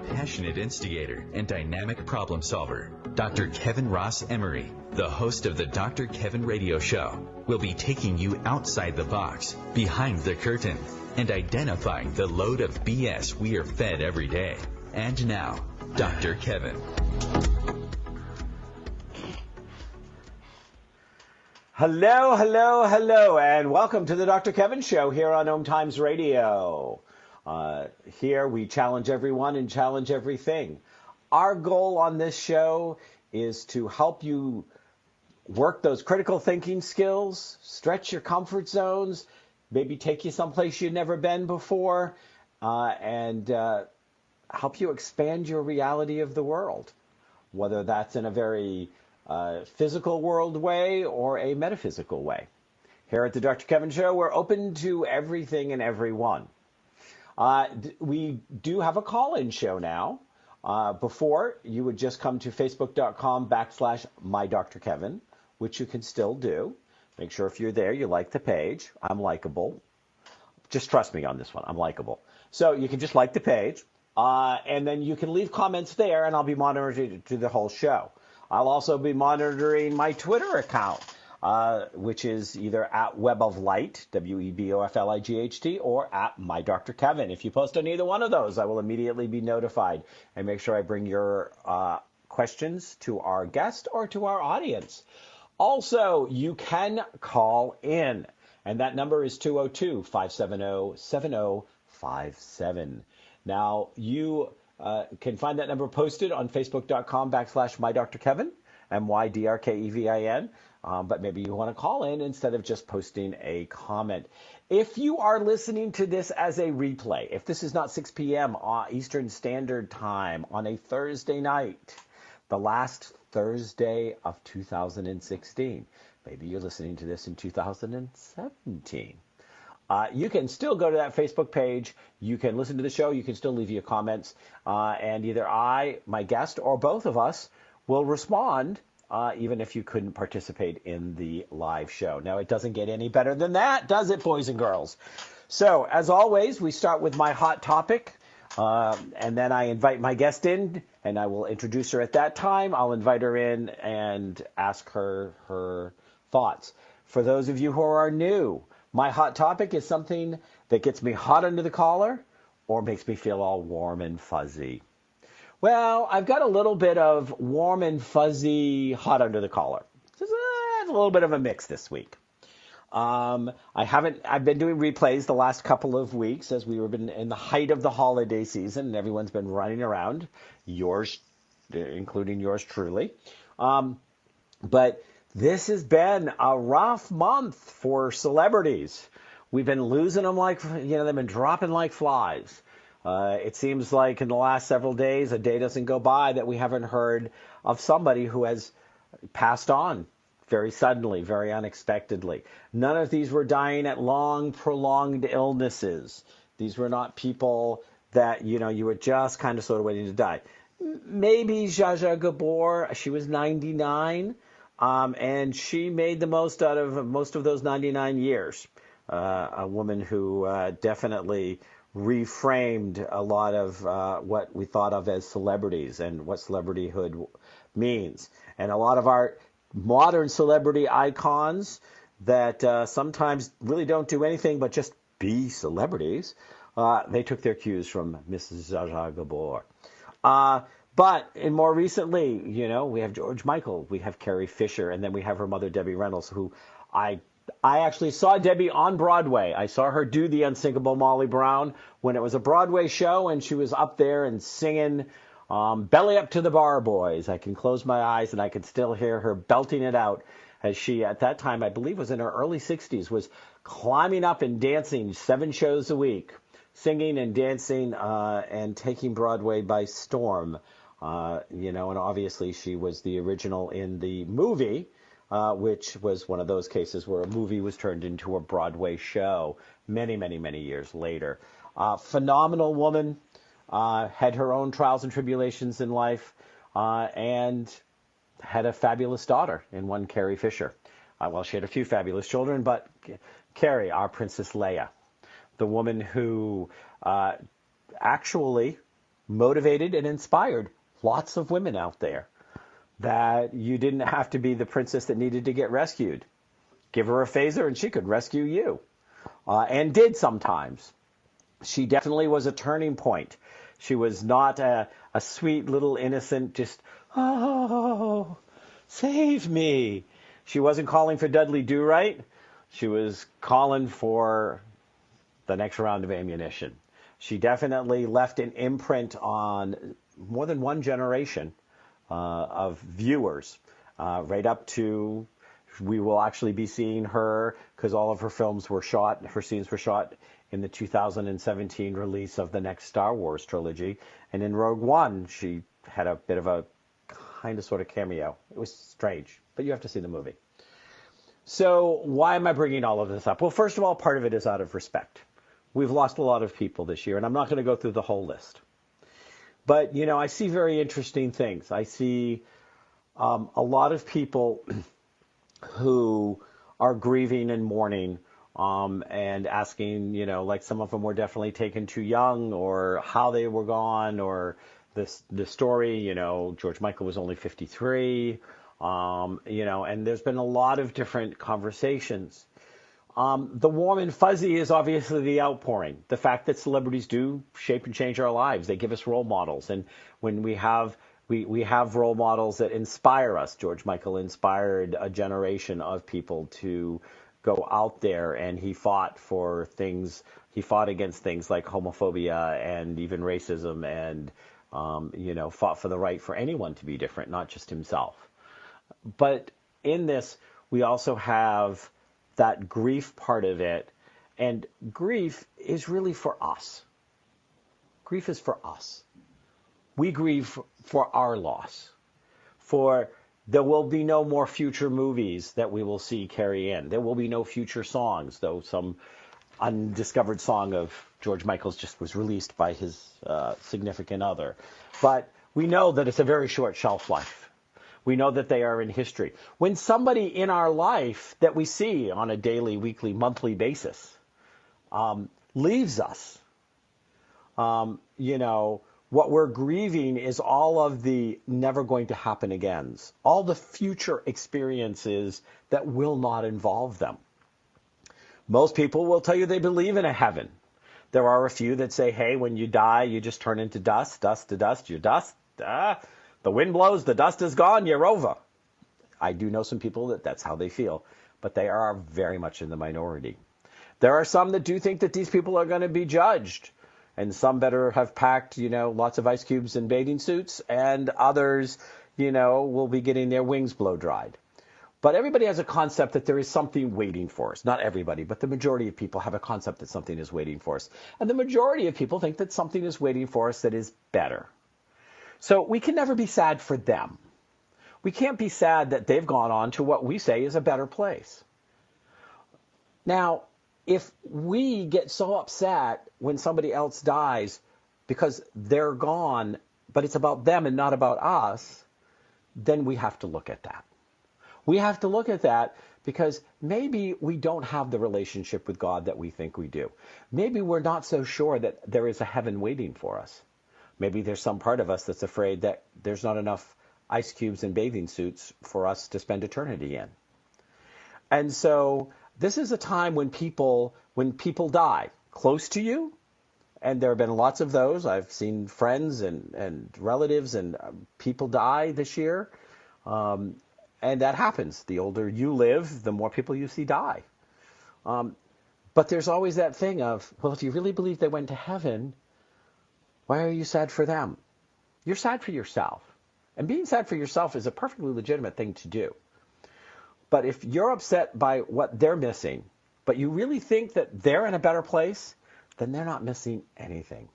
passionate instigator and dynamic problem solver, Dr. Kevin Ross Emery, the host of the Dr. Kevin Radio Show, will be taking you outside the box, behind the curtain, and identifying the load of BS we are fed every day. And now, Dr. Kevin. Hello, hello, hello, and welcome to the Dr. Kevin Show here on OMTimes Radio. Here we challenge everyone and challenge everything. Our goal on this show is to help you work those critical thinking skills, stretch your comfort zones, maybe take you someplace you've never been before, and help you expand your reality of the world, whether that's in a very physical world way or a metaphysical way. Here at the Dr. Kevin Show, we're open to everything and everyone. We do have a call-in show now. Before, you would just come to facebook.com/mydrkevin, which you can still do. Make sure if you're there, you like the page. I'm likable. Just trust me on this one. I'm likable. So you can just like the page, and then you can leave comments there, and I'll be monitoring it through the whole show. I'll also be monitoring my Twitter account, which is either at Web of Light, WEBOFLIGHT, or at MyDrKevin. If you post on either one of those, I will immediately be notified and make sure I bring your questions to our guest or to our audience. Also, you can call in, and that number is 202-570-7057. Now, you can find that number posted on facebook.com/mydrkevin, MYDRKEVIN. But maybe you want to call in instead of just posting a comment. If you are listening to this as a replay, if this is not 6 p.m. Eastern Standard Time on a Thursday night, the last Thursday of 2016, maybe you're listening to this in 2017, you can still go to that Facebook page. You can listen to the show. You can still leave your comments. And either I, my guest, or both of us will respond, even if you couldn't participate in the live show. Now, it doesn't get any better than that, does it, boys and girls? So, as always, we start with my hot topic, and then I invite my guest in, and I will introduce her at that time. I'll invite her in and ask her her thoughts. For those of you who are new, my hot topic is something that gets me hot under the collar or makes me feel all warm and fuzzy. Well, I've got a little bit of warm and fuzzy, hot under the collar. It's a little bit of a mix this week. I've been doing replays the last couple of weeks as we've been in the height of the holiday season and everyone's been running around, including yours truly. But this has been a rough month for celebrities. We've been losing them they've been dropping like flies. It seems like in the last several days, a day doesn't go by that we haven't heard of somebody who has passed on very suddenly, very unexpectedly. None of these were dying at long, prolonged illnesses. These were not people that, you were just kind of sort of waiting to die. Maybe Zsa Zsa Gabor, she was 99, and she made the most out of most of those 99 years. A woman who definitely reframed a lot of what we thought of as celebrities and what celebrityhood means. And a lot of our modern celebrity icons that sometimes really don't do anything but just be celebrities, they took their cues from Mrs. Zsa Zsa Gabor. But more recently, we have George Michael, we have Carrie Fisher, and then we have her mother, Debbie Reynolds, who I actually saw Debbie on Broadway. I saw her do The Unsinkable Molly Brown when it was a Broadway show, and she was up there and singing Belly Up to the Bar Boys. I can close my eyes, and I can still hear her belting it out as she, at that time, I believe was in her early 60s, was climbing up and dancing 7 shows a week, singing and dancing and taking Broadway by storm. And obviously she was the original in the movie, which was one of those cases where a movie was turned into a Broadway show many, many, many years later. Phenomenal woman, had her own trials and tribulations in life, and had a fabulous daughter in one Carrie Fisher. She had a few fabulous children, but Carrie, our Princess Leia, the woman who actually motivated and inspired lots of women out there, that you didn't have to be the princess that needed to get rescued. Give her a phaser and she could rescue you, and did sometimes. She definitely was a turning point. She was not a sweet little innocent, just, oh, save me. She wasn't calling for Dudley Do-Right. She was calling for the next round of ammunition. She definitely left an imprint on more than one generation of viewers, right up to, we will actually be seeing her, because all of her films were shot, her scenes were shot in the 2017 release of the next Star Wars trilogy. And in Rogue One, she had a bit of a kind of sort of cameo. It was strange, but you have to see the movie. So why am I bringing all of this up? Well, first of all, part of it is out of respect. We've lost a lot of people this year, and I'm not going to go through the whole list. But, you know, I see very interesting things. I see a lot of people who are grieving and mourning, and asking, you know, like some of them were definitely taken too young, or how they were gone, or the story, you know, George Michael was only 53, you know, and there's been a lot of different conversations. The warm and fuzzy is obviously the outpouring. The fact that celebrities do shape and change our lives. They give us role models. And when we have role models that inspire us. George Michael inspired a generation of people to go out there, and he fought for things. He fought against things like homophobia and even racism, and you know, fought for the right for anyone to be different, not just himself. But in this, we also have that grief part of it, and grief is really for us. Grief is for us. We grieve for our loss, for there will be no more future movies that we will see Carrie in. There will be no future songs, though some undiscovered song of George Michael's just was released by his significant other. But we know that it's a very short shelf life. We know that they are in history. When somebody in our life that we see on a daily, weekly, monthly basis leaves us, you know, what we're grieving is all of the never going to happen agains, all the future experiences that will not involve them. Most people will tell you they believe in a heaven. There are a few that say, hey, when you die, you just turn into dust, dust to dust, you're dust. The wind blows, the dust is gone, you're over. I do know some people that's how they feel, but they are very much in the minority. There are some that do think that these people are going to be judged. And some better have packed, you know, lots of ice cubes and bathing suits, and others, you know, will be getting their wings blow dried. But everybody has a concept that there is something waiting for us. Not everybody, but the majority of people have a concept that something is waiting for us. And the majority of people think that something is waiting for us that is better. So we can never be sad for them. We can't be sad that they've gone on to what we say is a better place. Now, if we get so upset when somebody else dies because they're gone, but it's about them and not about us, then we have to look at that. We have to look at that because maybe we don't have the relationship with God that we think we do. Maybe we're not so sure that there is a heaven waiting for us. Maybe there's some part of us that's afraid that there's not enough ice cubes and bathing suits for us to spend eternity in. And so this is a time when people die close to you, and there have been lots of those. I've seen friends and relatives and people die this year, and that happens. The older you live, the more people you see die. But there's always that thing of, well, if you really believe they went to heaven, why are you sad for them? You're sad for yourself. And being sad for yourself is a perfectly legitimate thing to do. But if you're upset by what they're missing, but you really think that they're in a better place, then they're not missing anything.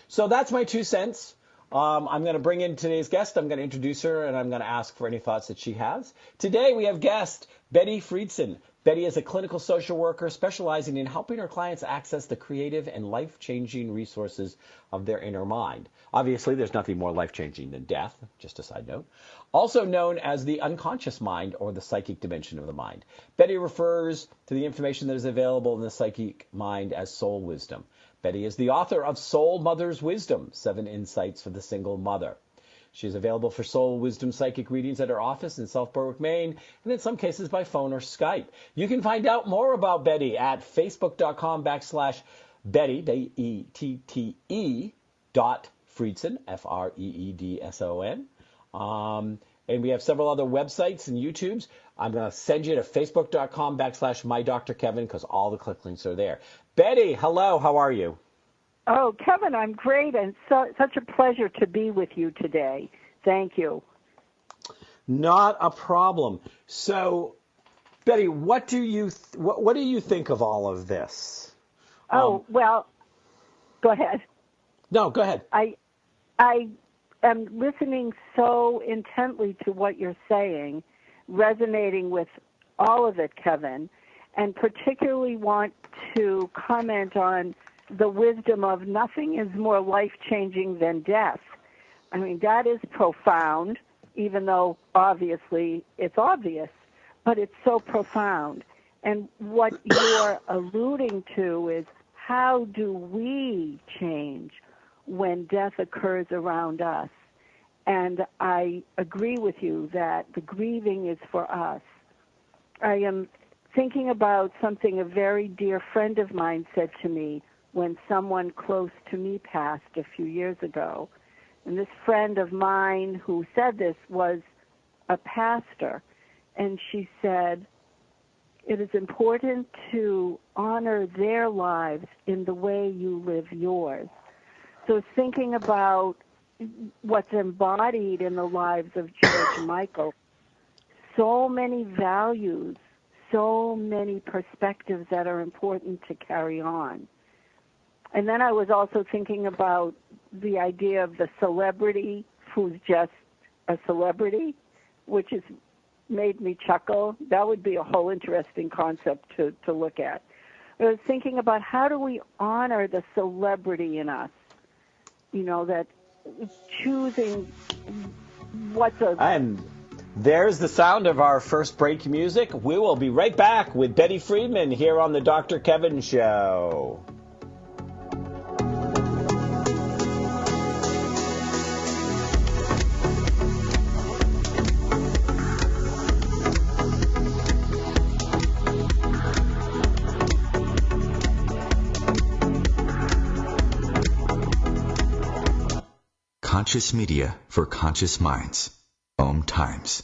So that's my 2 cents. I'm going to bring in today's guest. I'm going to introduce her, and I'm going to ask for any thoughts that she has. Today we have guest Bette Freedson. Bette is a clinical social worker specializing in helping her clients access the creative and life-changing resources of their inner mind. Obviously, there's nothing more life-changing than death, just a side note. Also known as the unconscious mind or the psychic dimension of the mind. Bette refers to the information that is available in the psychic mind as soul wisdom. Bette is the author of Soul Mother's Wisdom, 7 Insights for the Single Mother. She is available for Soul Wisdom Psychic readings at her office in South Berwick, Maine, and in some cases by phone or Skype. You can find out more about Bette at facebook.com/Bette, B-E-T-T-E, Freedson, Freedson. And we have several other websites and YouTubes. I'm going to send you to facebook.com/MyDrKevin because all the click links are there. Bette, hello. How are you? Oh, Kevin, I'm great, and such a pleasure to be with you today. Thank you. Not a problem. So, Bette, what do you think of all of this? Well, go ahead. No, go ahead. I am listening so intently to what you're saying, resonating with all of it, Kevin, and particularly want to comment on the wisdom of nothing is more life-changing than death. I mean, that is profound, even though obviously it's obvious, but it's so profound. And what you're alluding to is how do we change when death occurs around us? And I agree with you that the grieving is for us. I am thinking about something a very dear friend of mine said to me when someone close to me passed a few years ago. And this friend of mine who said this was a pastor. And she said, it is important to honor their lives in the way you live yours. So thinking about what's embodied in the lives of George Michael, so many values, so many perspectives that are important to carry on. And then I was also thinking about the idea of the celebrity who's just a celebrity, which has made me chuckle. That would be a whole interesting concept to look at. I was thinking about how do we honor the celebrity in us? You know, that choosing what's a... And there's the sound of our first break music. We will be right back with Bette Freedson here on the Dr. Kevin Show. Conscious media for conscious minds. OMTimes.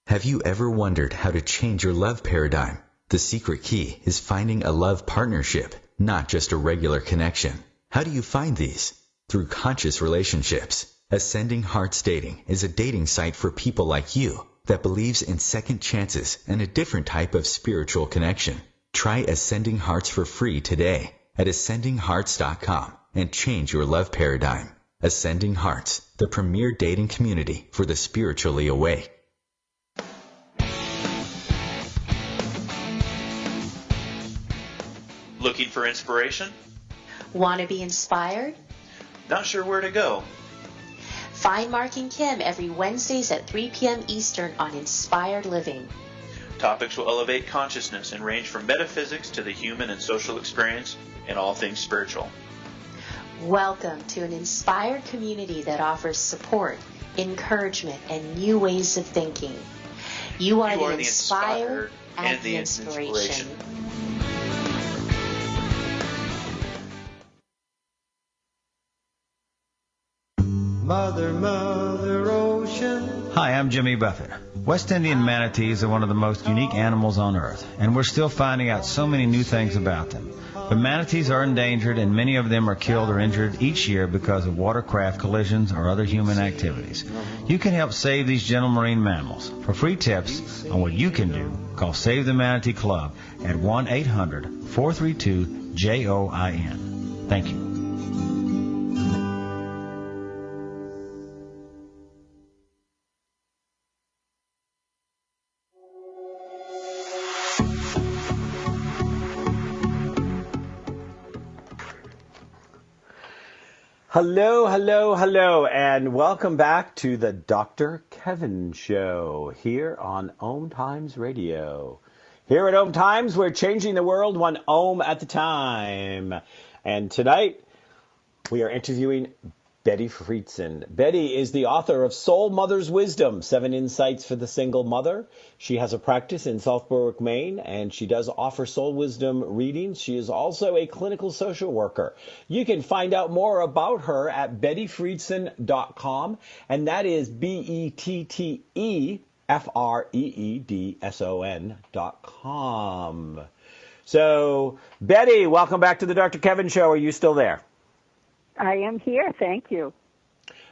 Have you ever wondered how to change your love paradigm? The secret key is finding a love partnership, not just a regular connection. How do you find these? Through conscious relationships. Ascending Hearts Dating is a dating site for people like you that believes in second chances and a different type of spiritual connection. Try Ascending Hearts for free today at ascendinghearts.com and change your love paradigm. Ascending Hearts, the premier dating community for the spiritually awake. Looking for inspiration? Want to be inspired? Not sure where to go? Find Mark and Kim every Wednesdays at 3 p.m. Eastern on Inspired Living. Topics will elevate consciousness and range from metaphysics to the human and social experience and all things spiritual. Welcome to an inspired community that offers support, encouragement, and new ways of thinking. You are the inspired and the inspiration. Mother, Mother Ocean. Hi, I'm Jimmy Buffett. West Indian manatees are one of the most unique animals on Earth, and we're still finding out so many new things about them. But manatees are endangered, and many of them are killed or injured each year because of watercraft collisions or other human activities. You can help save these gentle marine mammals. For free tips on what you can do, call Save the Manatee Club at 1-800-432-JOIN. Thank you. Hello, hello, hello, and welcome back to the Dr. Kevin Show here on OMTimes Radio. Here at OMTimes, we're changing the world one ohm at a time. And tonight, we are interviewing Bette Freedson. Bette is the author of Soul Mother's Wisdom, 7 Insights for the Single Mother. She has a practice in South Berwick, Maine, and she does offer soul wisdom readings. She is also a clinical social worker. You can find out more about her at BetteFreedson.com, and that is BetteFreedson.com. So, Bette, welcome back to the Dr. Kevin Show. Are you still there? I am here. Thank you.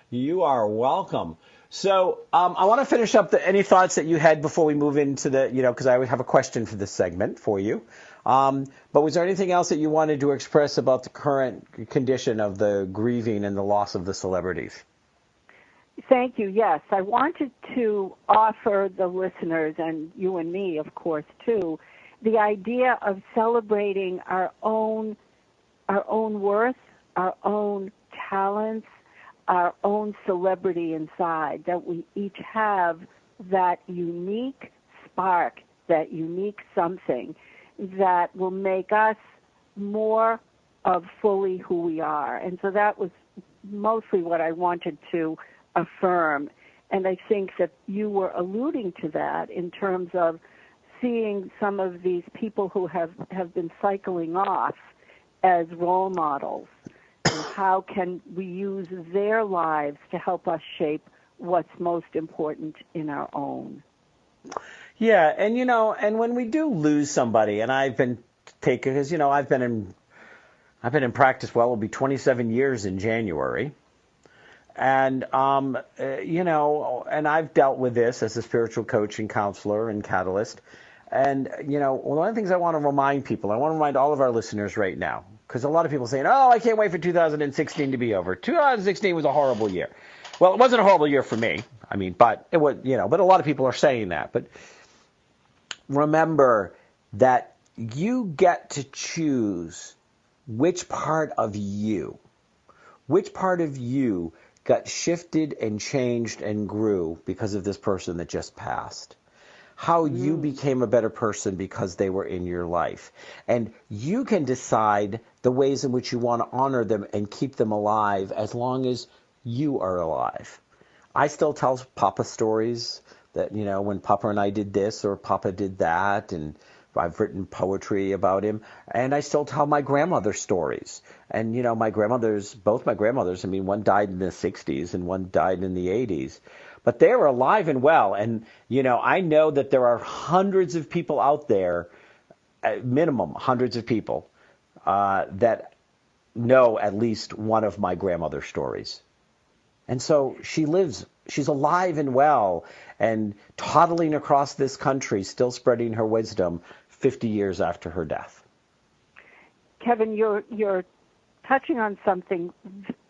You are welcome. So I want to finish up any thoughts that you had before we move into because I have a question for this segment for you. But was there anything else that you wanted to express about the current condition of the grieving and the loss of the celebrities? Thank you. Yes, I wanted to offer the listeners, and you and me, of course, too, the idea of celebrating our own worth, our own talents, our own celebrity inside, that we each have that unique spark, that unique something that will make us more of fully who we are. And so that was mostly what I wanted to affirm. And I think that you were alluding to that in terms of seeing some of these people who have been cycling off as role models. How can we use their lives to help us shape what's most important in our own? Yeah, and and when we do lose somebody, and I've been taking, because I've been in practice. Well, it'll be 27 years in January, and and I've dealt with this as a spiritual coach and counselor and catalyst. And one of the things I want to remind people, I want to remind all of our listeners right now. Because a lot of people saying, I can't wait for 2016 to be over. 2016 was a horrible year. Well, it wasn't a horrible year for me. But it was, but a lot of people are saying that. But remember that you get to choose which part of you got shifted and changed and grew because of this person that just passed. How you became a better person because they were in your life. And you can decide the ways in which you want to honor them and keep them alive as long as you are alive. I still tell Papa stories that, when Papa and I did this or Papa did that, and I've written poetry about him. And I still tell my grandmother stories. And, both my grandmothers, one died in the 60s and one died in the 80s. But they were alive and well. And, I know that there are hundreds of people out there, minimum hundreds of people, that know at least one of my grandmother's stories. And so she lives, she's alive and well and toddling across this country, still spreading her wisdom 50 years after her death. Kevin, you're touching on something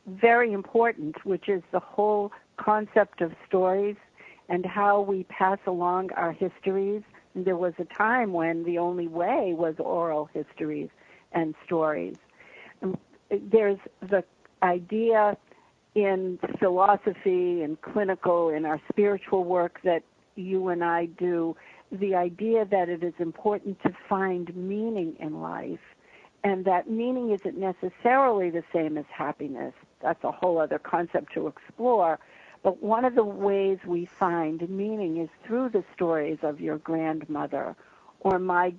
very important, which is the whole concept of stories and how we pass along our histories. And there was a time when the only way was oral histories and stories. And there's the idea in philosophy and clinical, in our spiritual work that you and I do, the idea that it is important to find meaning in life, and that meaning isn't necessarily the same as happiness. That's a whole other concept to explore. But one of the ways we find meaning is through the stories of your grandmother or my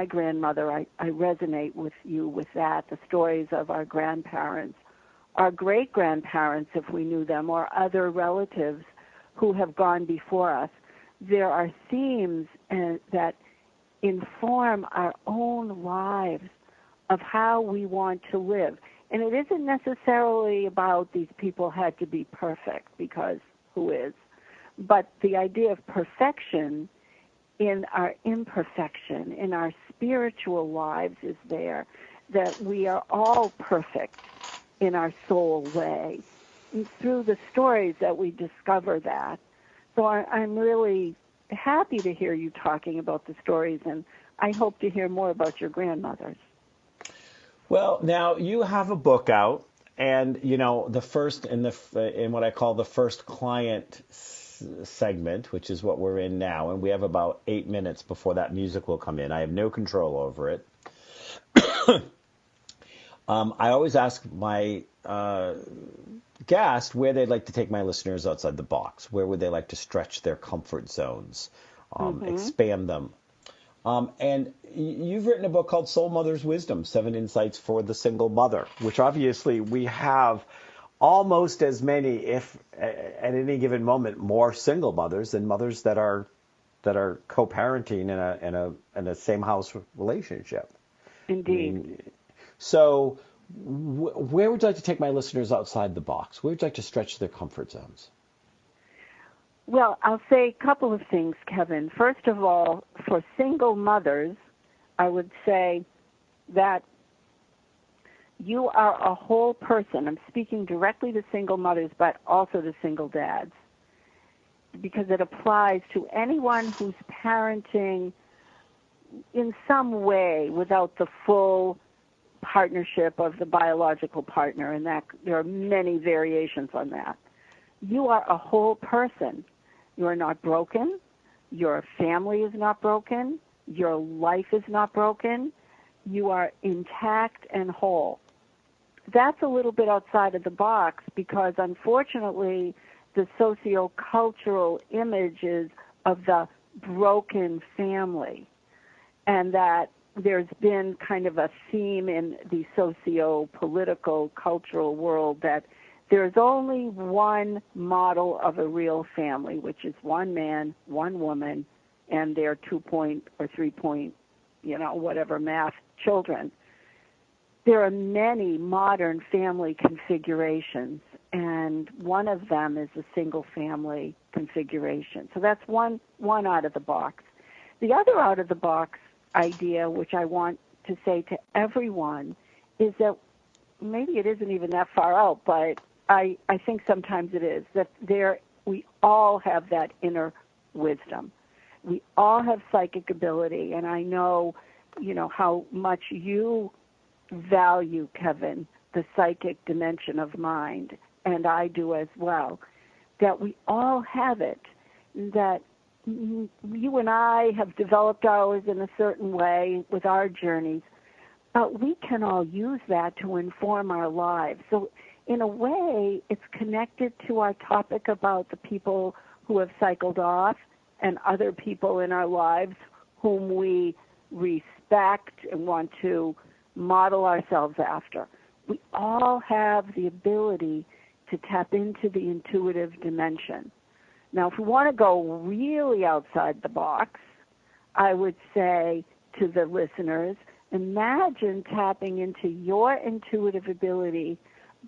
grandmother. I resonate with you with that, the stories of our grandparents, our great-grandparents, if we knew them, or other relatives who have gone before us. There are themes that inform our own lives of how we want to live. And it isn't necessarily about these people had to be perfect, because who is? But the idea of perfection in our imperfection, in our spiritual lives is there, that we are all perfect in our soul way. And through the stories that we discover that. So I'm really happy to hear you talking about the stories, and I hope to hear more about your grandmothers. Well, now you have a book out, and the first in what I call the first client segment, which is what we're in now, and we have about 8 minutes before that music will come in. I have no control over it. I always ask my guest where they'd like to take my listeners outside the box. Where would they like to stretch their comfort zones, expand them? And you've written a book called Soul Mother's Wisdom, 7 Insights for the Single Mother, which obviously we have almost as many, if at any given moment, more single mothers than mothers that are co-parenting in a same house relationship. Indeed. So where would you like to take my listeners outside the box? Where would you like to stretch their comfort zones? Well, I'll say a couple of things, Kevin. First of all, for single mothers, I would say that you are a whole person. I'm speaking directly to single mothers, but also to single dads, because it applies to anyone who's parenting in some way without the full partnership of the biological partner, and that there are many variations on that. You are a whole person. You are not broken. Your family is not broken. Your life is not broken. You are intact and whole. That's a little bit outside of the box because, unfortunately, the socio-cultural images of the broken family, and that there's been kind of a theme in the socio-political, cultural world that there's only one model of a real family, which is one man, one woman, and their 2-point or 3-point, whatever math children. There are many modern family configurations, and one of them is a single family configuration. So that's one out of the box. The other out of the box idea, which I want to say to everyone, is that maybe it isn't even that far out, but I think sometimes it is, that we all have that inner wisdom. We all have psychic ability, and I know, how much you value, Kevin, the psychic dimension of mind, and I do as well, that we all have it, that you and I have developed ours in a certain way with our journeys, but we can all use that to inform our lives. So in a way, it's connected to our topic about the people who have cycled off and other people in our lives whom we respect and want to model ourselves after. We all have the ability to tap into the intuitive dimension. Now, if we want to go really outside the box, I would say to the listeners, imagine tapping into your intuitive ability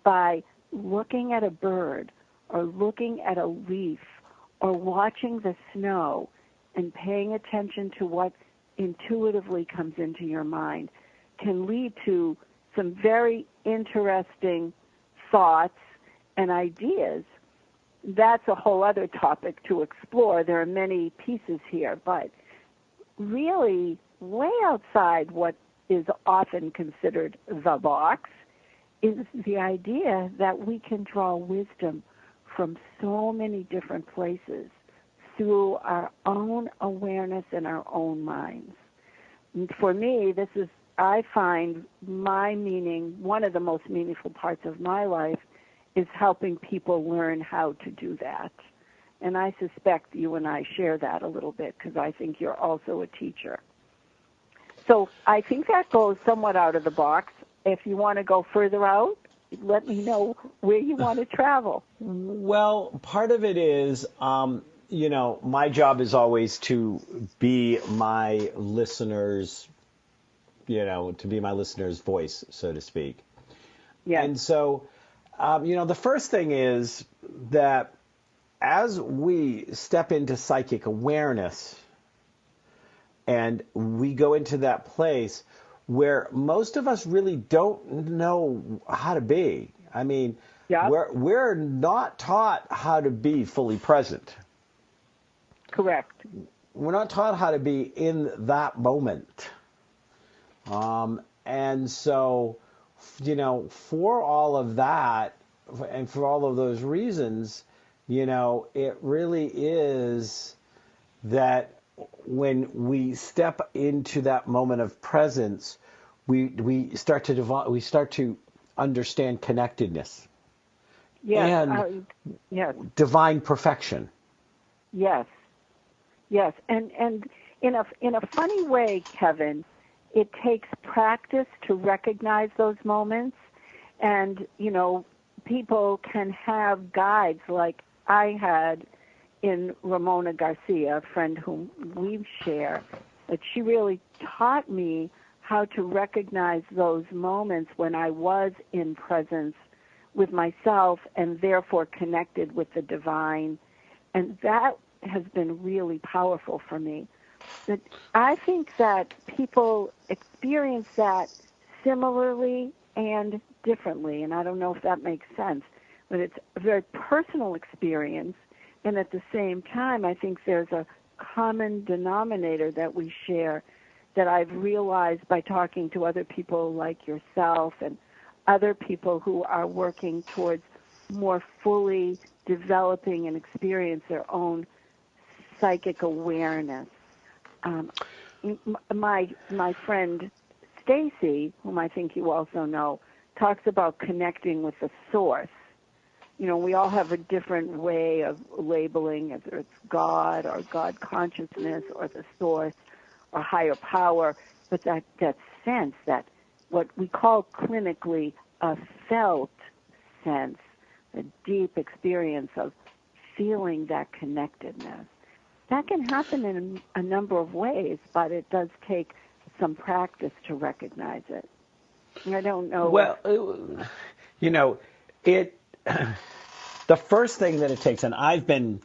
by looking at a bird or looking at a leaf or watching the snow and paying attention to what intuitively comes into your mind can lead to some very interesting thoughts and ideas. That's a whole other topic to explore. There are many pieces here, but really way outside what is often considered the box is the idea that we can draw wisdom from so many different places through our own awareness and our own minds. And for me, I find my meaning, one of the most meaningful parts of my life is helping people learn how to do that. And I suspect you and I share that a little bit because I think you're also a teacher. So I think that goes somewhat out of the box. If you want to go further out, let me know where you want to travel. Well, part of it is, my job is always to be my listeners, to be my listener's voice, so to speak. Yeah. And so, the first thing is that as we step into psychic awareness and we go into that place where most of us really don't know how to be. I mean, yeah. we're not taught how to be fully present. Correct. We're not taught how to be in that moment. And so, for all of that, and for all of those reasons, it really is that when we step into that moment of presence, we start to understand connectedness. Yes. And yes. divine perfection. Yes. Yes. And in a funny way, Kevin, it takes practice to recognize those moments. And, people can have guides like I had in Ramona Garcia, a friend whom we share, that she really taught me how to recognize those moments when I was in presence with myself and therefore connected with the divine. And that has been really powerful for me. But I think that people experience that similarly and differently, and I don't know if that makes sense, but it's a very personal experience, and at the same time, I think there's a common denominator that we share that I've realized by talking to other people like yourself and other people who are working towards more fully developing and experience their own psychic awareness. My friend Stacy, whom I think you also know, talks about connecting with the source. We all have a different way of labeling, whether it's God or God consciousness or the source or higher power, but that sense, that what we call clinically a felt sense, a deep experience of feeling that connectedness. That can happen in a number of ways, but it does take some practice to recognize it. I don't know. Well, the first thing that it takes, and I've been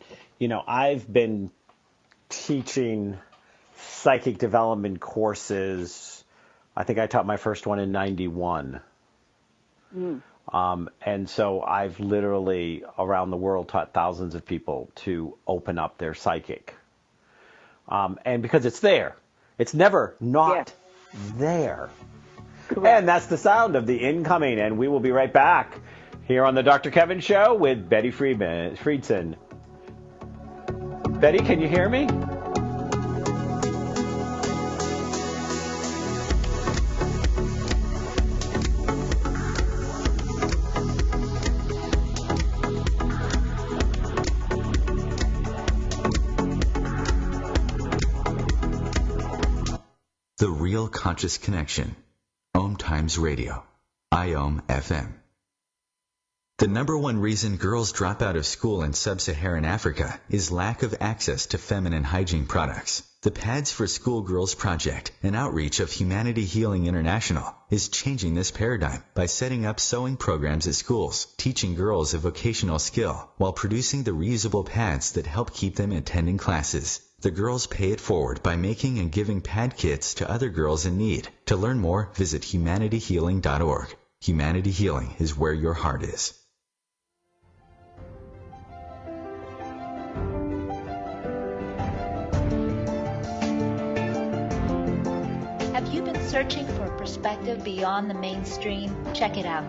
teaching psychic development courses. I think I taught my first one in 91. And so I've literally around the world taught thousands of people to open up their psychic. And because it's there, it's never not there. Correct. And that's the sound of the incoming. And we will be right back here on the Dr. Kevin Show with Bette Freedson. Betty, can you hear me? The Real Conscious Connection. OMTimes Radio. IOM FM. The number one reason girls drop out of school in sub-Saharan Africa is lack of access to feminine hygiene products. The Pads for Schoolgirls Project, an outreach of Humanity Healing International, is changing this paradigm by setting up sewing programs at schools, teaching girls a vocational skill, while producing the reusable pads that help keep them attending classes. The girls pay it forward by making and giving pad kits to other girls in need. To learn more, visit humanityhealing.org. Humanity Healing is where your heart is. Have you been searching for a perspective beyond the mainstream? Check it out.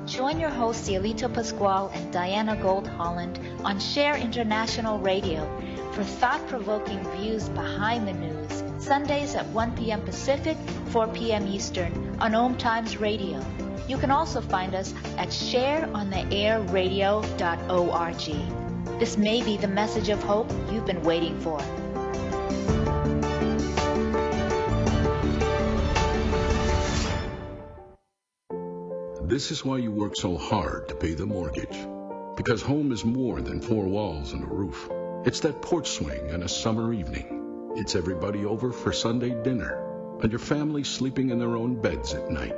Join your hosts Cielito Pascual and Diana Gold Holland on Share International Radio for thought-provoking views behind the news, Sundays at 1 p.m. Pacific, 4 p.m. Eastern on OMTimes Radio. You can also find us at shareontheairradio.org. This may be the message of hope you've been waiting for. This is why you work so hard to pay the mortgage. Because home is more than four walls and a roof. It's that porch swing and a summer evening. It's everybody over for Sunday dinner. And your family sleeping in their own beds at night.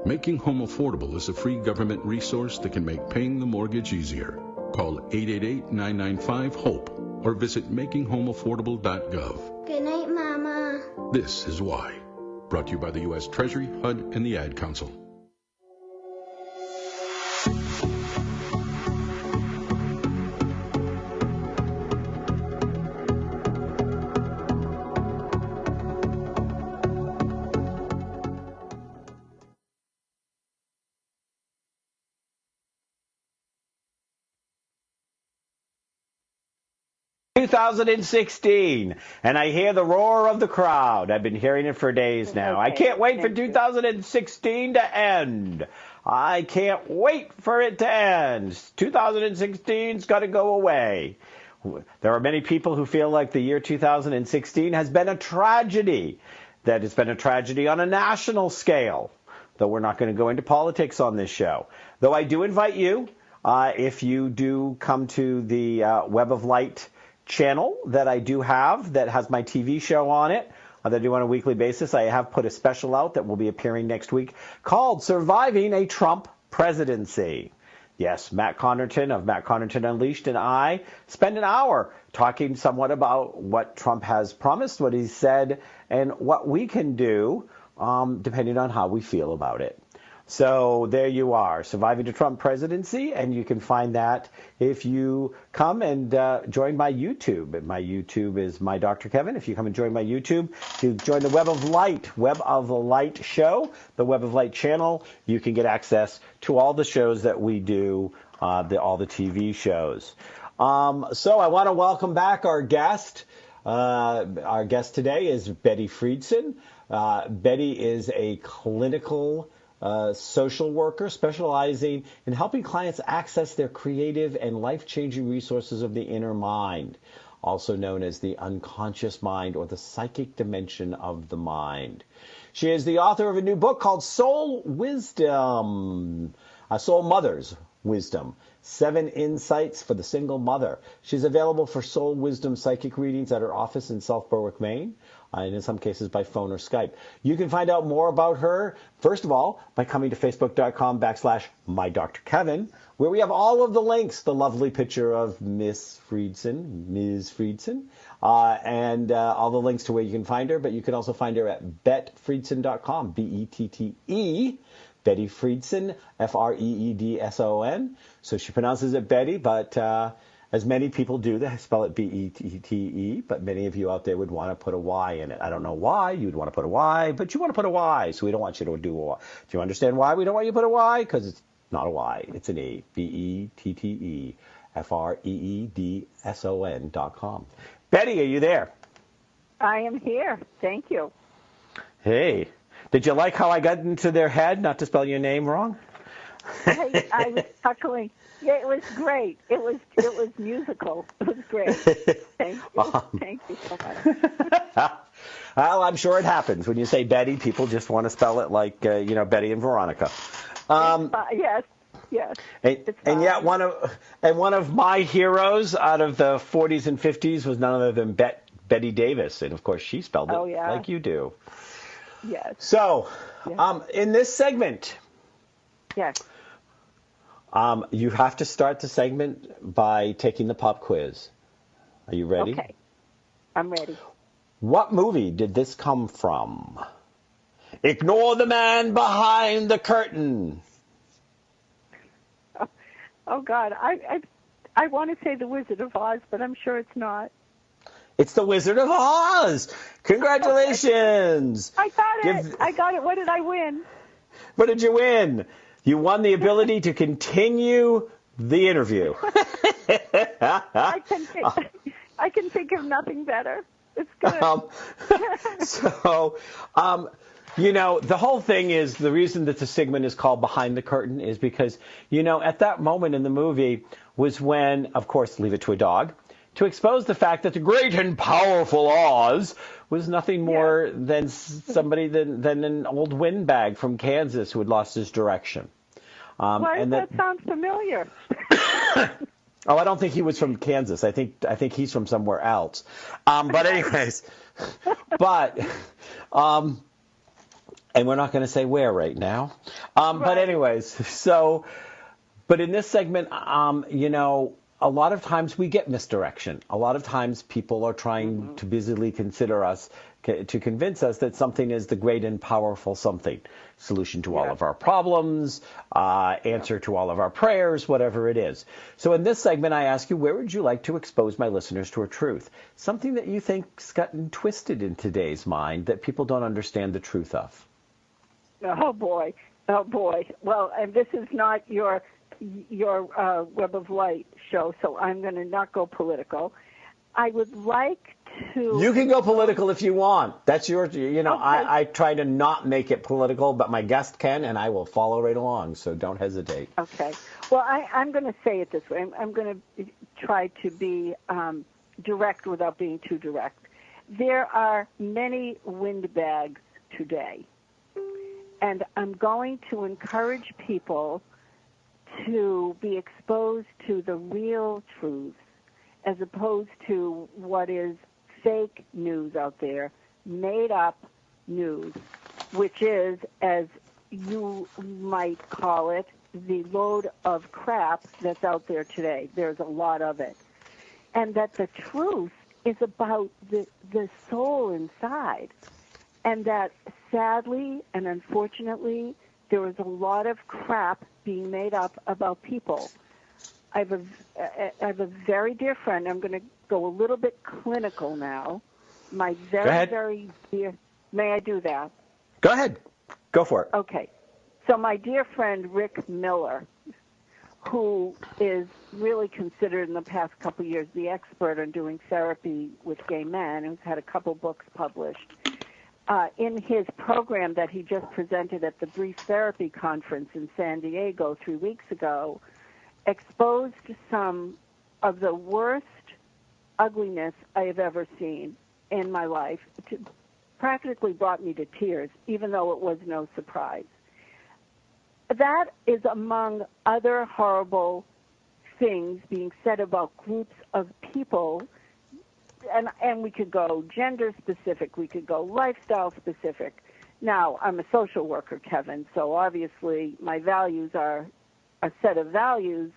Making Home Affordable is a free government resource that can make paying the mortgage easier. Call 888-995-HOPE or visit makinghomeaffordable.gov. Good night, Mama. This is why. Brought to you by the U.S. Treasury, HUD, and the Ad Council. 2016, and I hear the roar of the crowd. I've been hearing it for days now. I can't wait for 2016 to end. I can't wait for it to end. 2016's got to go away. There are many people who feel like the year 2016 has been a tragedy, that it's been a tragedy on a national scale, though we're not going to go into politics on this show. Though I do invite you, if you do come to the Web of Light channel that I do have that has my TV show on it that I do on a weekly basis. I have put a special out that will be appearing next week called Surviving a Trump Presidency. Yes, Matt Connerton of Matt Connerton Unleashed and I spend an hour talking somewhat about what Trump has promised, what he said, and what we can do depending on how we feel about it. So there you are, Surviving the Trump Presidency, and you can find that if you come and join my YouTube. My YouTube is My Dr. Kevin. If you come and join my YouTube, if you join the Web of the Light show, the Web of Light channel, you can get access to all the shows that we do, all the TV shows. So I want to welcome back our guest. Our guest today is Bette Freedson. Bette is a clinical social worker specializing in helping clients access their creative and life-changing resources of the inner mind, also known as the unconscious mind or the psychic dimension of the mind. She is the author of a new book called Soul Mother's Wisdom, 7 Insights for the Single Mother. She's available for Soul Wisdom psychic readings at her office in South Berwick, Maine, and in some cases by phone or Skype. You can find out more about her, first of all, by coming to facebook.com/MyDrKevin, where we have all of the links, the lovely picture of Ms. Freedson, and all the links to where you can find her. But you can also find her at BetteFreedson.com, B-E-T-T-E, Bette Freedson, F-R-E-E-D-S-O-N. So she pronounces it Betty, but as many people do, they spell it B-E-T-T-E, but many of you out there would want to put a Y in it. I don't know why you'd want to put a Y, but you want to put a Y, so we don't want you to do a Y. Do you understand why we don't want you to put a Y? Because it's not a Y, it's an E. B-E-T-T-E, F-R-E-E-D-S-O-N.com. Betty, are you there? I am here. Thank you. Hey, did you like how I got into their head, not to spell your name wrong? I was chuckling. Yeah, it was great. It was musical. It was great. Thank you. Thank you so much. Well, I'm sure it happens. When you say Betty, people just want to spell it like, Betty and Veronica. Yes. And yet one of my heroes out of the 40s and 50s was none other than Betty Davis. And, of course, she spelled it like you do. Yes. So, in this segment... Yes. You have to start the segment by taking the pop quiz. Are you ready? Okay. I'm ready. What movie did this come from? Ignore the man behind the curtain. Oh God. I want to say The Wizard of Oz, but I'm sure it's not. It's The Wizard of Oz. Congratulations. I got it. I got it. What did I win? What did you win? You won the ability to continue the interview. I can think of nothing better. It's good. The whole thing is, the reason that the segment is called Behind the Curtain is because, at that moment in the movie was when, of course, Leave It to a Dog, to expose the fact that the great and powerful Oz was nothing more than somebody than an old windbag from Kansas who had lost his direction. Why does that sound familiar? Oh, I don't think he was from Kansas. I think he's from somewhere else. But anyways, and we're not going to say where right now. But anyways, but in this segment, a lot of times we get misdirection. A lot of times people are trying to busily consider us, to convince us that something is the great and powerful something. Solution to all of our problems, answer to all of our prayers, whatever it is. So in this segment, I ask you, where would you like to expose my listeners to a truth? Something that you think's gotten twisted in today's mind that people don't understand the truth of. Oh, boy. Well, and this is not your Web of Light show, so I'm going to not go political. I would like to... You can go political if you want. That's your, okay. I try to not make it political, but my guest can, and I will follow right along, so don't hesitate. Okay. Well, I'm going to say it this way. I'm going to try to be direct without being too direct. There are many windbags today, and I'm going to encourage people to be exposed to the real truth as opposed to what is fake news out there, made up news, which is, as you might call it, the load of crap that's out there today. There's a lot of it. And that the truth is about the soul inside. And that sadly and unfortunately, there is a lot of crap being made up about people. I have a very dear friend. I'm going to go a little bit clinical now. My very dear... May I do that? Go ahead. Go for it. Okay. So my dear friend Rick Miller, who is really considered in the past couple of years the expert on doing therapy with gay men, who's had a couple books published, in his program that he just presented at the Brief Therapy Conference in San Diego 3 weeks ago, exposed some of the worst ugliness I have ever seen in my life. It practically brought me to tears, even though it was no surprise. That is among other horrible things being said about groups of people, and we could go gender specific, we could go lifestyle specific. Now, I'm a social worker, Kevin, so obviously my values are a set of values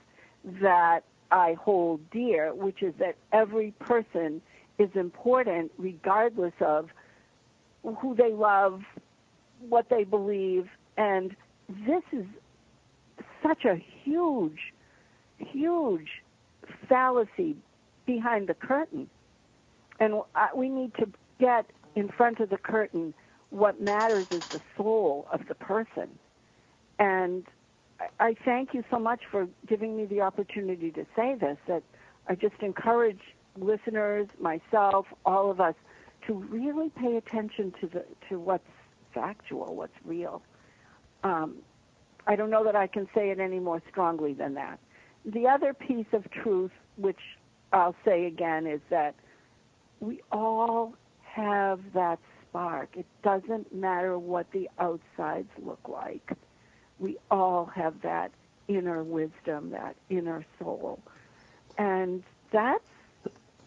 that I hold dear, which is that every person is important regardless of who they love, what they believe, and this is such a huge, huge fallacy behind the curtain. And we need to get in front of the curtain. What matters is the soul of the person. And I thank you so much for giving me the opportunity to say this, that I just encourage listeners, myself, all of us, to really pay attention to what's factual, what's real. I don't know that I can say it any more strongly than that. The other piece of truth, which I'll say again, is that we all have that spark. It doesn't matter what the outsides look like. We all have that inner wisdom, that inner soul. And that's,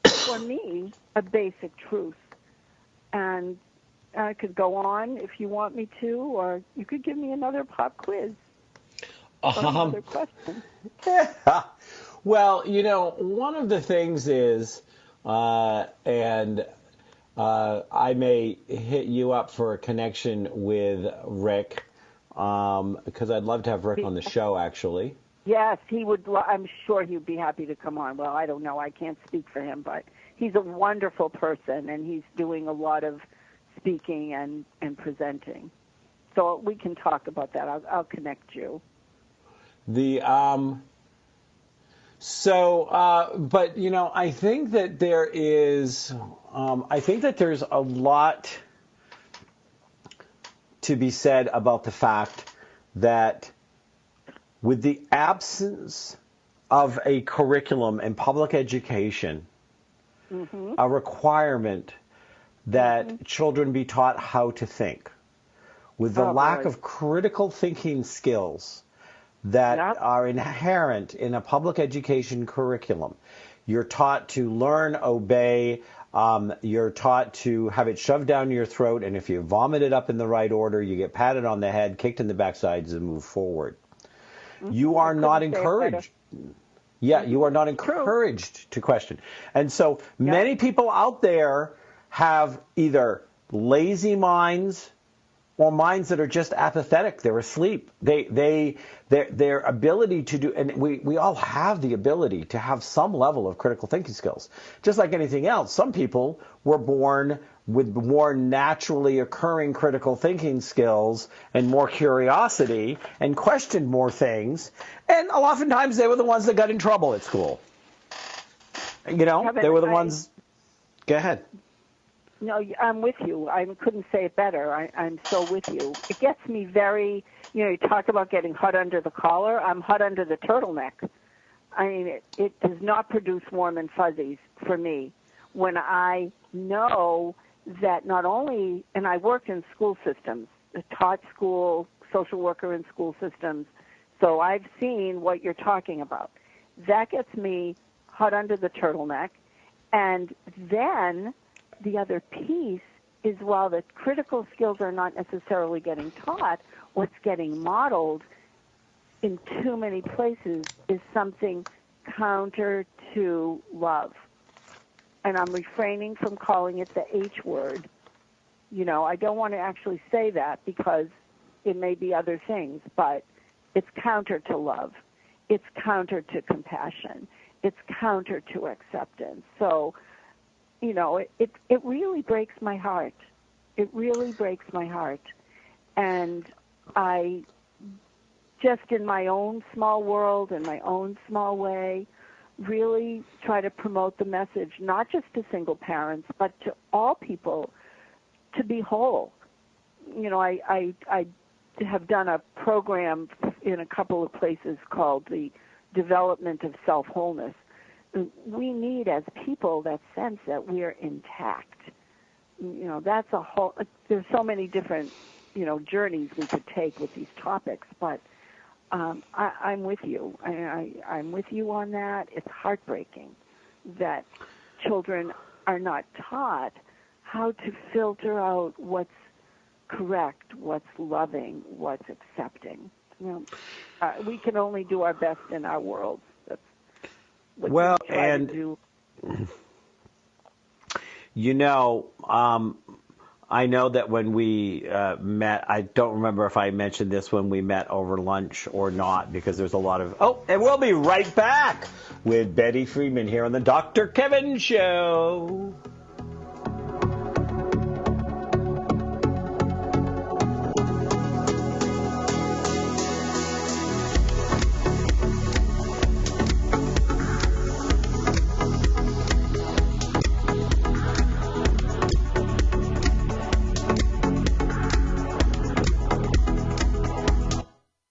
for me, a basic truth. And I could go on if you want me to, or you could give me another pop quiz. Another question. Yeah. Well, one of the things is, and I may hit you up for a connection with Rick, because I'd love to have Rick on the show, actually. Yes, he would. I'm sure he would be happy to come on. Well, I don't know. I can't speak for him, but he's a wonderful person, and he's doing a lot of speaking and presenting. So we can talk about that. I'll connect you. But I think that there's a lot to be said about the fact that with the absence of a curriculum in public education, a requirement that children be taught how to think, with the lack of critical thinking skills that are inherent in a public education curriculum. You're taught to learn, obey, you're taught to have it shoved down your throat, and if you vomit it up in the right order, you get patted on the head, kicked in the backsides, and move forward. You are not encouraged. Yeah, you are not encouraged to question. And so many people out there have either lazy minds or minds that are just apathetic. They're asleep. Their ability to do, and we all have the ability to have some level of critical thinking skills. Just like anything else, some people were born with more naturally occurring critical thinking skills and more curiosity and questioned more things. And oftentimes they were the ones that got in trouble at school. They were the ones Go ahead. No, I'm with you. I couldn't say it better. I'm so with you. It gets me very, you talk about getting hot under the collar. I'm hot under the turtleneck. I mean, it does not produce warm and fuzzies for me when I know that not only, and I worked in school systems, taught school, social worker in school systems, so I've seen what you're talking about. That gets me hot under the turtleneck. And then the other piece is, while the critical skills are not necessarily getting taught, what's getting modeled in too many places is something counter to love. And I'm refraining from calling it the H word. I don't want to actually say that because it may be other things, but it's counter to love. It's counter to compassion. It's counter to acceptance. So, it really breaks my heart. It really breaks my heart. And I just, in my own small world, in my own small way, really try to promote the message, not just to single parents, but to all people, to be whole. I have done a program in a couple of places called the Development of Self-Wholeness. We need, as people, that sense that we're intact. That's a whole, there's so many different, journeys we could take with these topics, but I'm with you. I'm with you on that. It's heartbreaking that children are not taught how to filter out what's correct, what's loving, what's accepting. We can only do our best in our world. That's what we try to do. I know that when we met, I don't remember if I mentioned this when we met over lunch or not, because there's a lot of... Oh, and we'll be right back with Bette Freedson here on the Dr. Kevin Show.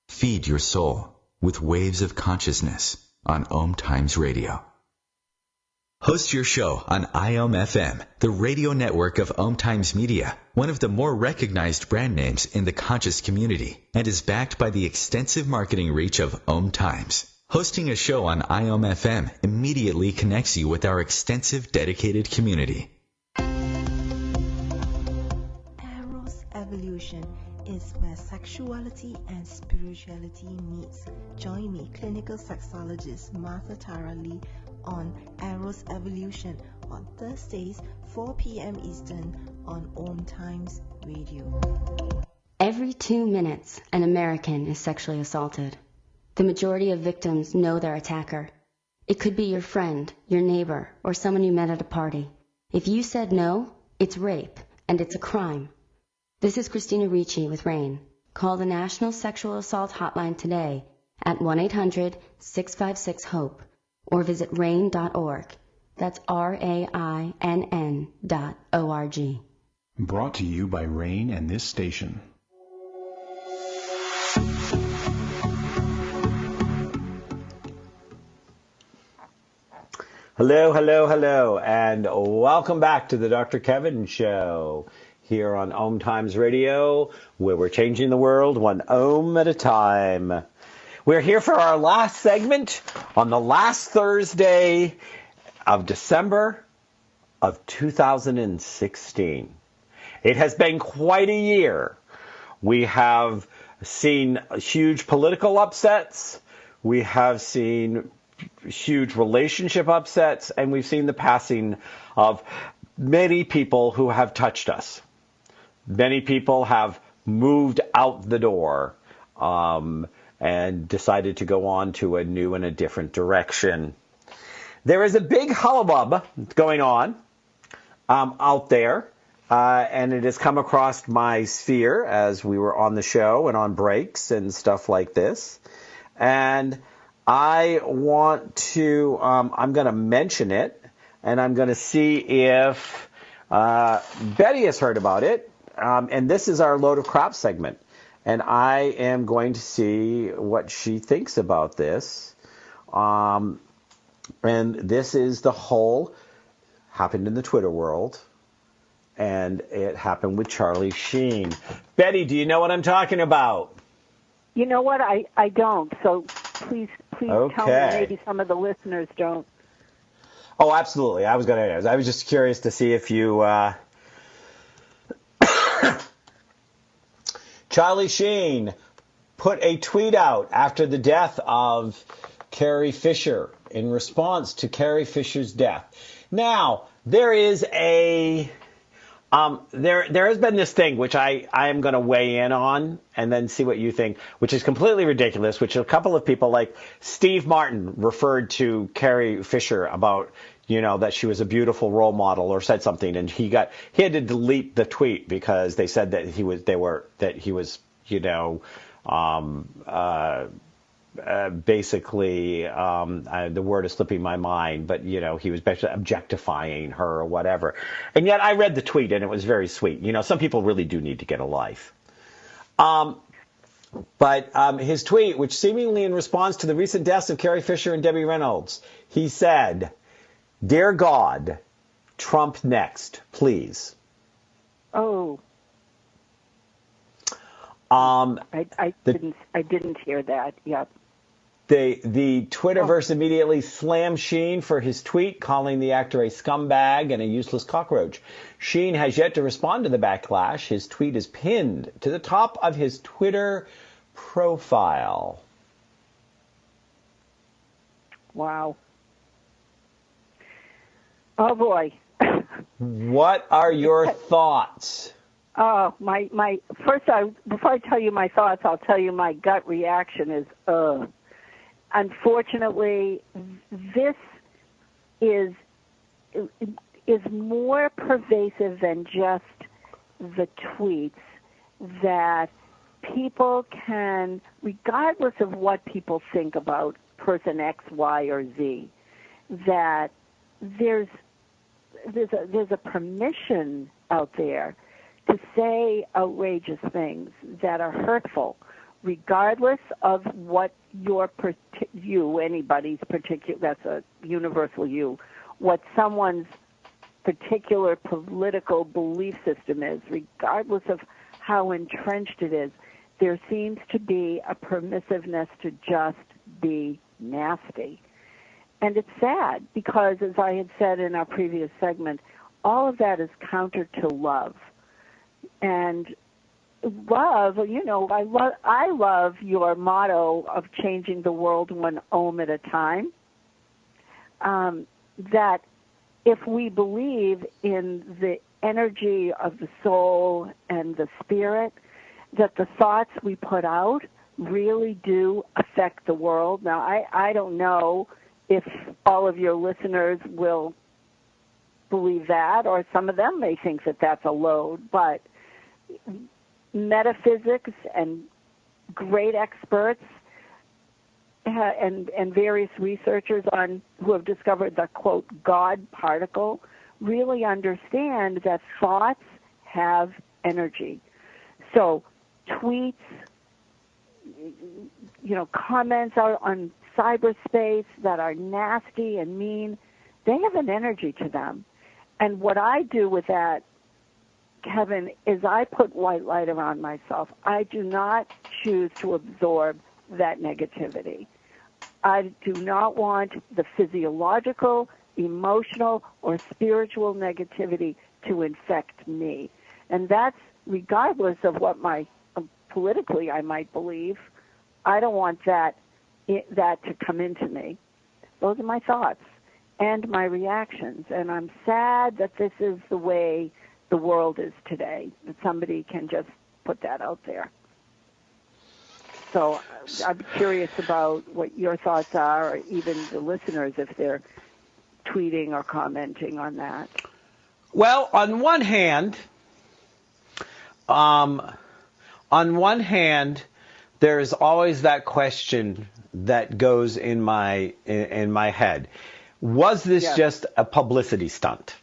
Feed your soul with waves of consciousness on OMTimes Radio. Host your show on IOM FM, the radio network of OMTimes Media, one of the more recognized brand names in the conscious community, and is backed by the extensive marketing reach of OMTimes. Hosting a show on IOM FM immediately connects you with our extensive dedicated community. Eros Evolution is where sexuality and spirituality meets. Join me, clinical sexologist Martha Tara Lee, on Eros Evolution on Thursdays, 4 p.m. Eastern on OMTimes Radio. Every 2 minutes, an American is sexually assaulted. The majority of victims know their attacker. It could be your friend, your neighbor, or someone you met at a party. If you said no, it's rape, and it's a crime. This is Christina Ricci with RAIN. Call the National Sexual Assault Hotline today at 1-800-656-HOPE or visit RAIN.org. That's RAINN.org. Brought to you by RAIN and this station. Hello, hello, hello, and welcome back to the Dr. Kevin Show here on OMTimes Radio, where we're changing the world one ohm at a time. We're here for our last segment on the last Thursday of December of 2016. It has been quite a year. We have seen huge political upsets. We have seen huge relationship upsets, and we've seen the passing of many people who have touched us. Many people have moved out the door and decided to go on to a new and a different direction. There is a big hullabaloo going on out there, and it has come across my sphere as we were on the show and on breaks and stuff like this. And I want to, I'm going to mention it, and I'm going to see if Betty has heard about it. And this is our Load of Crap segment. And I am going to see what she thinks about this. And this is the whole, happened in the Twitter world. And it happened with Charlie Sheen. Betty, do you know what I'm talking about? You know what? I don't. So please tell me. Maybe some of the listeners don't. Oh, absolutely. I was just curious to see if you. Charlie Sheen put a tweet out after the death of Carrie Fisher in response to Carrie Fisher's death. Now, there is a. There has been this thing which I am going to weigh in on and then see what you think, which is completely ridiculous, which a couple of people like Steve Martin referred to Carrie Fisher about, that she was a beautiful role model or said something, and he had to delete the tweet because they said that he was basically, the word is slipping my mind, but, he was basically objectifying her or whatever. And yet I read the tweet and it was very sweet. Some people really do need to get a life. But his tweet, which seemingly in response to the recent deaths of Carrie Fisher and Debbie Reynolds, he said, "Dear God, Trump next, please." Oh. I didn't hear that. Yep. The Twitterverse immediately slammed Sheen for his tweet, calling the actor a scumbag and a useless cockroach. Sheen has yet to respond to the backlash. His tweet is pinned to the top of his Twitter profile. Wow. Oh boy. What are your thoughts? Oh, before I tell you my thoughts, I'll tell you my gut reaction is, Unfortunately, this is more pervasive than just the tweets, that people can, regardless of what people think about person X, Y, or Z, that there's a permission out there to say outrageous things that are hurtful, regardless of what anybody's particular, that's a universal you, what someone's particular political belief system is, regardless of how entrenched it is, there seems to be a permissiveness to just be nasty. And it's sad because, as I had said in our previous segment, all of that is counter to love. And love, I love your motto of changing the world one ohm at a time. That if we believe in the energy of the soul and the spirit, that the thoughts we put out really do affect the world. Now, I don't know if all of your listeners will believe that, or some of them may think that that's a load, but metaphysics and great experts and various researchers who have discovered the, quote, God particle really understand that thoughts have energy. So tweets, comments out on cyberspace that are nasty and mean, they have an energy to them. And what I do with that, Kevin, is I put white light around myself. I do not choose to absorb that negativity. I do not want the physiological, emotional, or spiritual negativity to infect me. And that's regardless of what politically I might believe. I don't want that to come into me. Those are my thoughts and my reactions. And I'm sad that this is the way the world is today, that somebody can just put that out there. So I'm curious about what your thoughts are, or even the listeners, if they're tweeting or commenting on that. Well, on one hand, there's always that question that goes in my head. was this just a publicity stunt?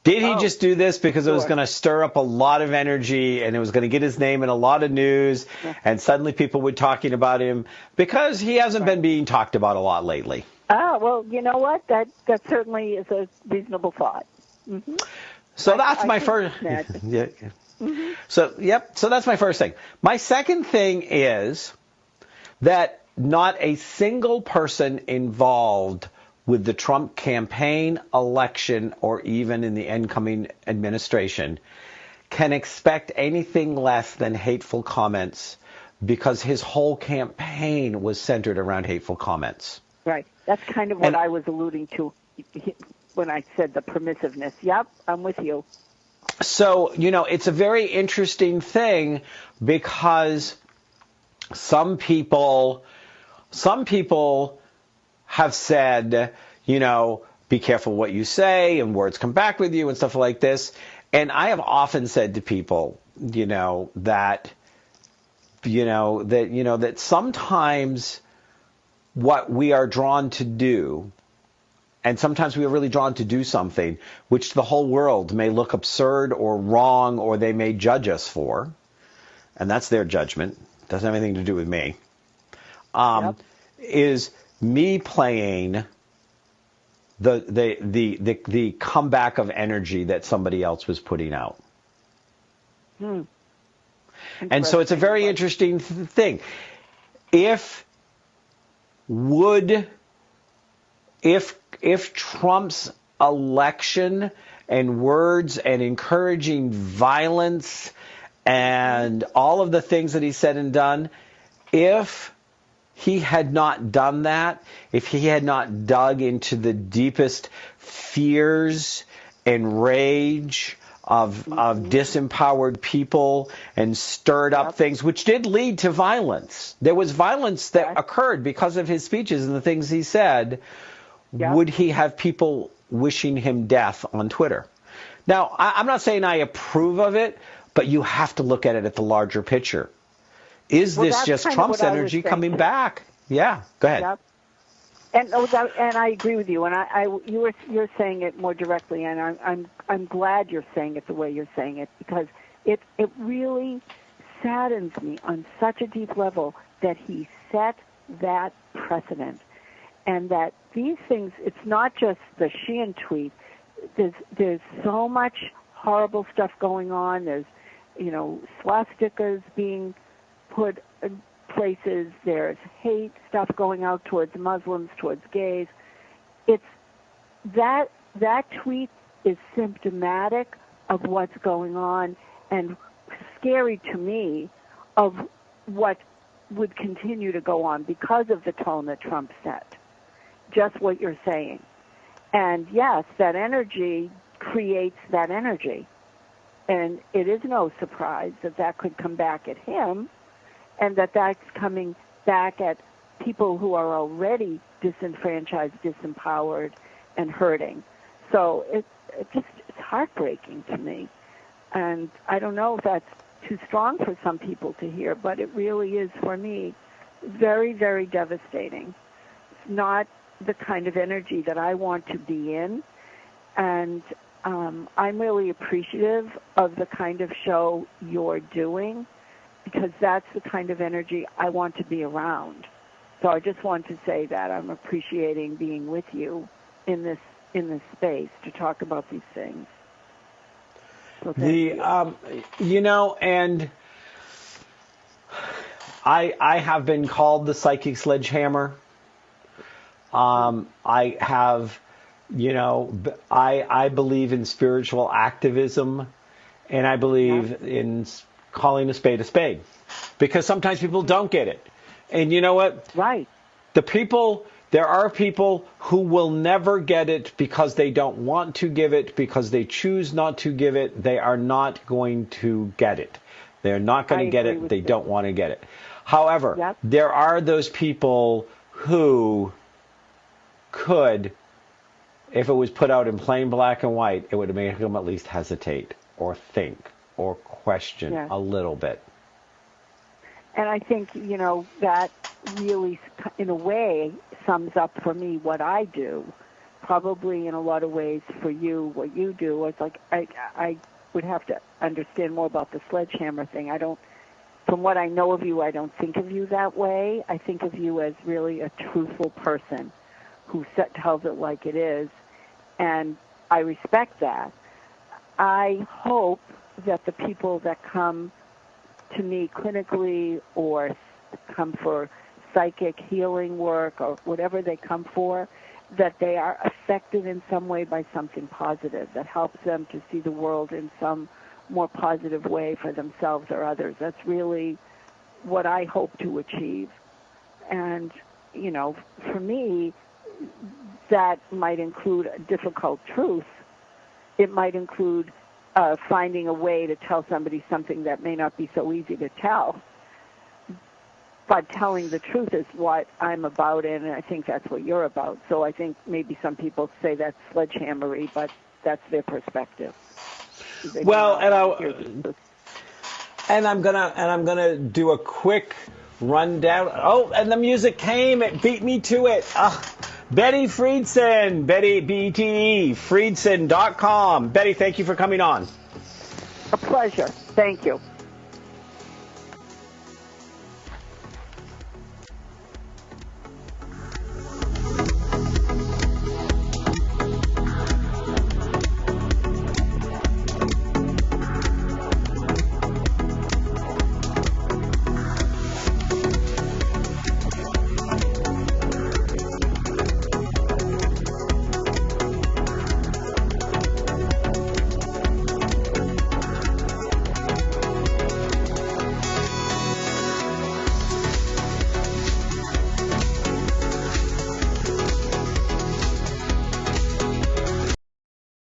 Did he just do this because it was going to stir up a lot of energy and it was going to get his name in a lot of news and suddenly people were talking about him because he hasn't been being talked about a lot lately? Well, you know what? That certainly is a reasonable thought. Mm-hmm. So that's my first. Mm-hmm. So that's my first thing. My second thing is that not a single person involved with the Trump campaign, election, or even in the incoming administration can expect anything less than hateful comments because his whole campaign was centered around hateful comments. Right. That's kind of what I was alluding to when I said the permissiveness. Yep, I'm with you. So, it's a very interesting thing because some people have said, be careful what you say and words come back with you and stuff like this. And I have often said to people, that sometimes what we are drawn to do, and sometimes we are really drawn to do something which the whole world may look absurd or wrong or they may judge us for, and that's their judgment. Doesn't have anything to do with me. Is me playing the comeback of energy that somebody else was putting out. And so it's a very interesting thing. If Trump's election and words and encouraging violence and all of the things that he said and done, if he had not done that, if he had not dug into the deepest fears and rage of disempowered people and stirred up things, which did lead to violence. There was violence that occurred because of his speeches and the things he said. Would he have people wishing him death on Twitter? Now, I'm not saying I approve of it, but you have to look at it at the larger picture. Is this just Trump's energy coming back? Yeah, go ahead. Yep. And I agree with you. And you're saying it more directly, and I'm glad you're saying it the way you're saying it, because it really saddens me on such a deep level that he set that precedent, and that these things. It's not just the Sheehan tweet. There's so much horrible stuff going on. There's swastikas being put in places. There's hate stuff going out towards Muslims, towards gays. It's that tweet is symptomatic of what's going on and scary to me of what would continue to go on because of the tone that Trump set. Just what you're saying. And yes, that energy creates that energy. And it is no surprise that could come back at him, and that's coming back at people who are already disenfranchised, disempowered, and hurting. So it's heartbreaking to me. And I don't know if that's too strong for some people to hear, but it really is for me very, very devastating. It's not the kind of energy that I want to be in. And I'm really appreciative of the kind of show you're doing, because that's the kind of energy I want to be around. So I just want to say that I'm appreciating being with you in this space to talk about these things. So and I have been called the psychic sledgehammer. I have, I believe in spiritual activism, and I believe in calling a spade, because sometimes people don't get it. And you know what? Right. There are people who will never get it because they don't want to give it, because they choose not to give it. They are not going to get it. They're not going to get it. They don't want to get it. However, there are those people who could, if it was put out in plain black and white, it would make them at least hesitate or think or question a little bit. And I think, that really, in a way, sums up for me what I do probably in a lot of ways for you, what you do, it's like I would have to understand more about the sledgehammer thing. From what I know of you, I don't think of you that way. I think of you as really a truthful person who tells it like it is, and I respect that. I hope that the people that come to me clinically or come for psychic healing work or whatever they come for, that they are affected in some way by something positive that helps them to see the world in some more positive way for themselves or others. That's really what I hope to achieve. And, for me, that might include a difficult truth. It might include finding a way to tell somebody something that may not be so easy to tell. But telling the truth is what I'm about, and I think that's what you're about. So I think maybe some people say that's sledgehammery, but that's their perspective. Well, and I'm gonna do a quick rundown. Oh, and the music came. It beat me to it. Bette Freedson, Bette, B-E-T-E, Freedson.com. Bette, thank you for coming on. A pleasure. Thank you.